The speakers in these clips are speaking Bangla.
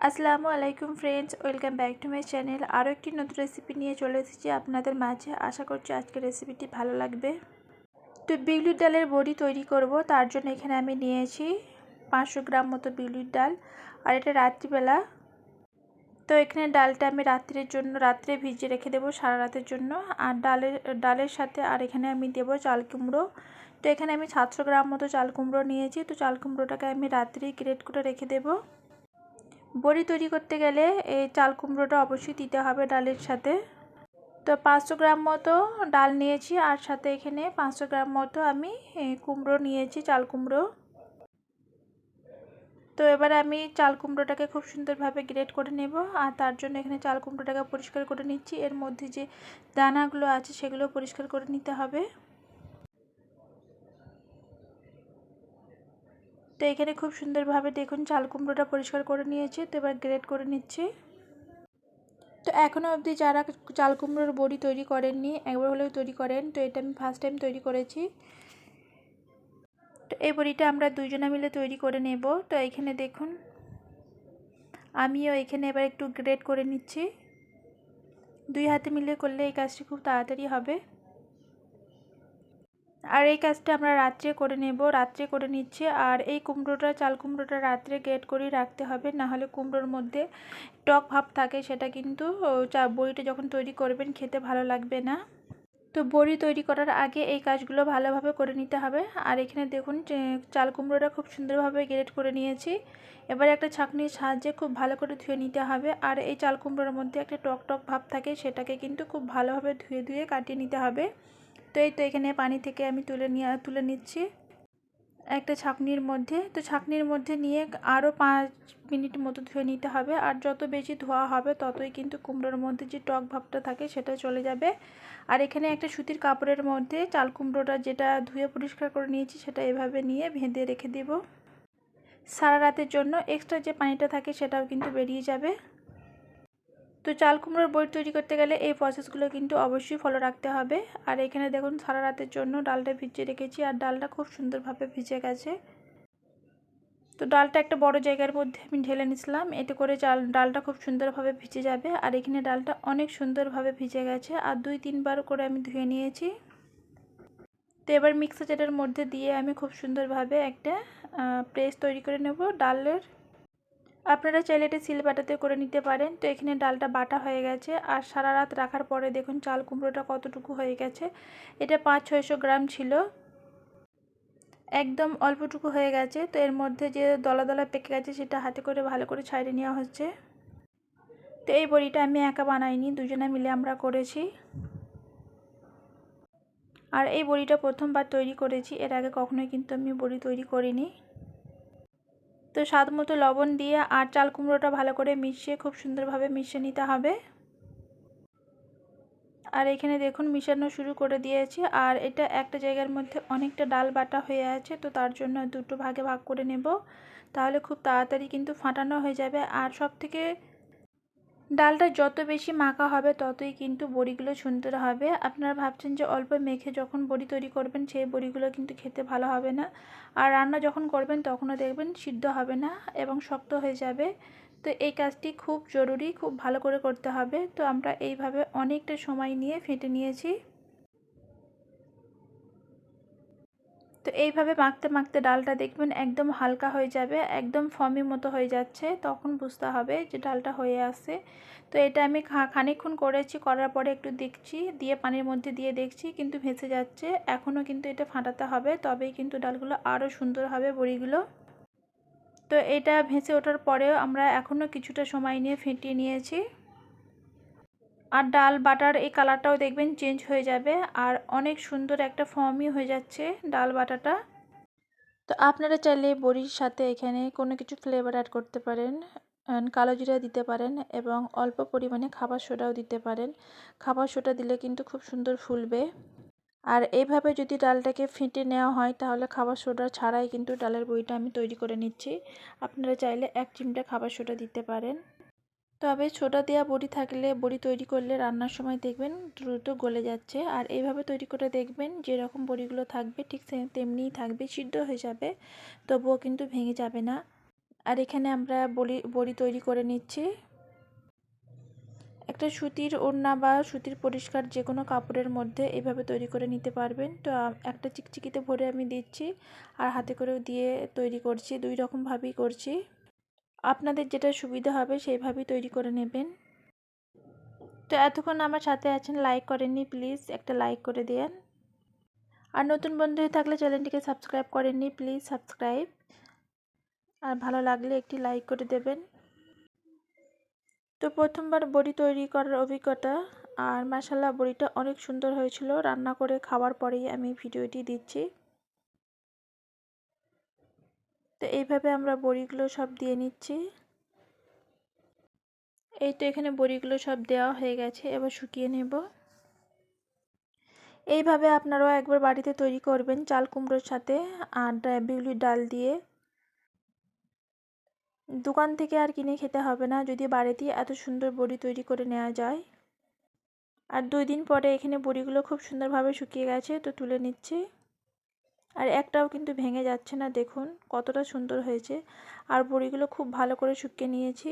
আসসালামু আলাইকুম friends, welcome back to my channel. আরও একটি নতুন রেসিপি নিয়ে চলে এসেছি আপনাদের মাঝে। আশা করছি আজকের রেসিপিটি ভালো লাগবে। তো বিউলির ডালের বড়ি তৈরি করব, তার জন্য এখানে আমি নিয়েছি 500 গ্রাম মতো বিউলির ডাল, আর এটা রাত্রিবেলা। তো এখানে ডালটা আমি রাত্রে ভিজিয়ে রেখে দেবো সারা রাতের জন্য। আর ডালের সাথে আর এখানে আমি দেবো চাল কুমড়ো। তো এখানে আমি 700 গ্রাম মতো চাল কুমড়ো নিয়েছি। তো চাল কুমড়োটাকে আমি রাত্রেই গ্রেট করে রেখে দেবো। বড়ি তৈরি করতে গেলে এই চাল কুমড়োটা অবশ্যই দিতে হবে ডালের সাথে। তো 500 গ্রাম মতো ডাল নিয়েছি, আর সাথে এখানে 500 গ্রাম মতো আমি কুমড়ো নিয়েছি, চাল কুমড়ো। তো এবার আমি চাল কুমড়োটাকে খুব সুন্দরভাবে গ্রেট করে নেব। আর তার জন্য এখানে চাল কুমড়োটাকে পরিষ্কার করে নিচ্ছি। এর মধ্যে যে দানাগুলো আছে সেগুলো পরিষ্কার করে নিতে হবে। তো এখানে খুব সুন্দরভাবে দেখুন চাল কুমড়োটা পরিষ্কার করে নিয়েছি। তো এবার গ্রেট করে নিচ্ছি। তো এখনও অবধি যারা চাল কুমড়োর বড়ি তৈরি করেননি, একবার হলেও তৈরি করেন। তো এটা আমি ফার্স্ট টাইম তৈরি করেছি। তো এই বড়িটা আমরা দুজনে মিলে তৈরি করে নেব। তো এখানে দেখুন আমিও এখানে এবার একটু গ্রেট করে নিচ্ছি। দুই হাতে মিলে করলে এই কাজটি খুব তাড়াতাড়ি হবে। আর এই কাজটা আমরা রাত্রে করে নেব, রাত্রে করে নিচ্ছি। আর এই চাল কুমড়োটা রাত্রে গ্রেট করেই রাখতে হবে, না হলে কুমড়োর মধ্যে টক ভাব থাকে, সেটা কিন্তু বড়িটা যখন তৈরি করবেন খেতে ভালো লাগবে না। তো বড়ি তৈরি করার আগে এই কাজগুলো ভালোভাবে করে নিতে হবে। আর এখানে দেখুন চাল কুমড়োটা খুব সুন্দরভাবে গ্রেট করে নিয়েছি। এবার একটা ছাঁকনির সাহায্যে খুব ভালো করে ধুয়ে নিতে হবে। আর এই চাল কুমড়োর মধ্যে একটা টক টক ভাব থাকে, সেটাকে কিন্তু খুব ভালোভাবে ধুয়ে কাটিয়ে নিতে হবে। তো এই তো এখানে পানি থেকে আমি তুলে নিচ্ছি একটা ছাঁকনির মধ্যে। তো ছাঁকনির মধ্যে নিয়ে আরও 5 মিনিট মতো ধুয়ে নিতে হবে। আর যত বেশি ধোয়া হবে ততই কিন্তু কুমড়োর মধ্যে যে টক ভাবটা থাকে সেটা চলে যাবে। আর এখানে একটা সুতির কাপড়ের মধ্যে চাল কুমড়োটা যেটা ধুয়ে পরিষ্কার করে নিয়েছি সেটা এভাবে নিয়ে বেঁধে রেখে দেব সারা রাতের জন্য। এক্সট্রা যে পানিটা থাকে সেটাও কিন্তু বেরিয়ে যাবে। তো চাল কুমড়োর বড়ি তৈরি করতে গেলে এই প্রসেসগুলো কিন্তু অবশ্যই ফলো রাখতে হবে। আর এখানে দেখুন সারা রাতের জন্য ডালটা ভিজিয়ে রেখেছি, আর ডালটা খুব সুন্দরভাবে ভিজে গেছে। তো ডালটা একটা বড় জায়গার মধ্যে আমি ঢেলে নিয়েছিলাম, এতে করে ডালটা খুব সুন্দরভাবে ভিজে যাবে। আর এখানে ডালটা অনেক সুন্দরভাবে ভিজে গেছে, আর 2-3 বার করে আমি ধুয়ে নিয়েছি। তো এবার মিক্সার জারের মধ্যে দিয়ে আমি খুব সুন্দরভাবে একটা পেস্ট তৈরি করে নেব ডালের। আপনারা চাইলে এটা সিল বাটাতে করে নিতে পারেন। তো এখানে ডালটা বাটা হয়ে গেছে। আর সারা রাত রাখার পরে দেখুন চাল কুমড়োটা কতটুকু হয়ে গেছে। এটা 500-600 গ্রাম ছিল, একদম অল্পটুকু হয়ে গেছে। তো এর মধ্যে যে দলা দলা পেকে গেছে সেটা হাতে করে ভালো করে ছাড়িয়ে নেওয়া হচ্ছে। তো এই বড়িটা আমি একা বানাইনি, দুজনে মিলে আমরা করেছি। আর এই বড়িটা প্রথমবার তৈরি করেছি, এর আগে কখনোই কিন্তু আমি বড়ি তৈরি করিনি। তো স্বাদ মতো লবণ দিয়ে আর চাল কুমড়োটা ভালো করে মিশিয়ে খুব সুন্দরভাবে মিশিয়ে নিতে হবে। আর এখানে দেখুন মিশানো শুরু করে দিয়েছি। আর এটা একটা জায়গার মধ্যে অনেকটা ডাল বাটা হয়ে আছে, তো তার জন্য দুটো ভাগে ভাগ করে নেব, তাহলে খুব তাড়াতাড়ি কিন্তু ফাটানো হয়ে যাবে। আর সবথেকে ডালটা যত বেশি মাখা হবে ততই কিন্তু বড়িগুলো সুন্দর হবে। আপনারা ভাবছেন যে অল্প মেখে যখন বড়ি তৈরি করবেন সেই বড়িগুলো কিন্তু খেতে ভালো হবে না। আর রান্না যখন করবেন তখনও দেখবেন সিদ্ধ হবে না এবং শক্ত হয়ে যাবে। তো এই কাজটি খুব জরুরি, খুব ভালো করে করতে হবে। তো আমরা এইভাবে অনেকটা সময় নিয়ে ফেটে নিয়েছি। তো এইভাবে মাখতে মাখতে ডালটা দেখবেন একদম হালকা হয়ে যাবে, একদম ফর্মি মতো হয়ে যাচ্ছে, তখন বুঝতে হবে যে ডালটা হয়ে আসছে। তো এটা আমি খানিকক্ষণ করেছি, করার পরে একটু দেখছি, দিয়ে পানির মধ্যে দিয়ে দেখছি কিন্তু ভেসে যাচ্ছে। এখনও কিন্তু এটা ফাটাতে হবে, তবেই কিন্তু ডালগুলো আরও সুন্দর হবে বড়িগুলো। তো এটা ভেসে ওঠার পরেও আমরা এখনও কিছুটা সময় নিয়ে ফেটিয়ে নিয়েছি। আর ডাল বাটার এই কালারটাও দেখবেন চেঞ্জ হয়ে যাবে, আর অনেক সুন্দর একটা ফর্মই হয়ে যাচ্ছে ডাল বাটাটা। তো আপনারা চাইলে বড়ির সাথে এখানে কোনো কিছু ফ্লেভার অ্যাড করতে পারেন, কালো জিরা দিতে পারেন এবং অল্প পরিমাণে খাবার সোডাও দিতে পারেন। খাবার সোডা দিলে কিন্তু খুব সুন্দর ফুলবে। আর এইভাবে যদি ডালটাকে ফেটে নেওয়া হয় তাহলে খাবার সোডা ছাড়াই কিন্তু ডালের বড়িটা আমি তৈরি করে নিচ্ছি। আপনারা চাইলে 1 চিমটা খাবার সোডা দিতে পারেন। তবে সোডা দেওয়া বড়ি থাকলে বড়ি তৈরি করলে রান্নার সময় দেখবেন দ্রুত গলে যাচ্ছে। আর এইভাবে তৈরি করে দেখবেন যেরকম বড়িগুলো থাকবে ঠিক তেমনিই থাকবে, সিদ্ধ হয়ে যাবে তবুও কিন্তু ভেঙে যাবে না। আর এখানে আমরা বড়ি তৈরি করে নিচ্ছি। একটা সুতির ওড়না বা সুতির পরিষ্কার যে কোনো কাপড়ের মধ্যে এভাবে তৈরি করে নিতে পারবেন। তো একটা চিকচিকিতে ভরে আমি দিচ্ছি আর হাতে করেও দিয়ে তৈরি করছি, 2 রকমভাবেই করছি। আপনাদের যেটা সুবিধা হবে সেইভাবেই তৈরি করে নেবেন। তো এতক্ষণ আমার সাথে আছেন, লাইক করেননি প্লিজ একটা লাইক করে দিন। আর নতুন বন্ধু হয়ে থাকলে চ্যানেলটিকে সাবস্ক্রাইব করেননি প্লিজ সাবস্ক্রাইব। আর ভালো লাগলে একটি লাইক করে দেবেন। তো প্রথমবার বড়ি তৈরি করার অভিজ্ঞতা, আর মাশাআল্লাহ বড়িটা অনেক সুন্দর হয়েছিল। রান্না করে খাওয়ার পরেই আমি ভিডিওটি দিচ্ছি। তো এইভাবে আমরা বড়িগুলো সব দিয়ে নিচ্ছি। এই তো এখানে বড়িগুলো সব দেওয়া হয়ে গেছে, এবার শুকিয়ে নেব। এইভাবে আপনারাও একবার বাড়িতে তৈরি করবেন চাল কুমড়োর সাথে আর বিউলির ডাল দিয়ে। দোকান থেকে আর কিনে খেতে হবে না যদি বাড়িতেই এত সুন্দর বড়ি তৈরি করে নেওয়া যায়। আর 2 দিন পরে এখানে বড়িগুলো খুব সুন্দরভাবে শুকিয়ে গেছে, তো তুলে নিচ্ছি। আর একটাও কিন্তু ভেঙে যাচ্ছে না, দেখুন কতটা সুন্দর হয়েছে। আর বড়িগুলো খুব ভালো করে শুকিয়ে নিয়েছি।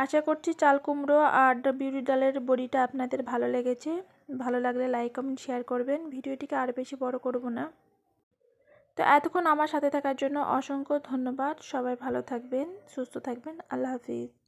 আশা করছি চাল কুমড়ো আর বিউলি ডালের বড়িটা আপনাদের ভালো লেগেছে। ভালো লাগলে লাইক কমেন্ট শেয়ার করবেন। ভিডিওটিকে আর বেশি বড় করব না। তো এতক্ষণ আমার সাথে থাকার জন্য অসংখ্য ধন্যবাদ। সবাই ভালো থাকবেন, সুস্থ থাকবেন। আল্লাহ হাফিজ।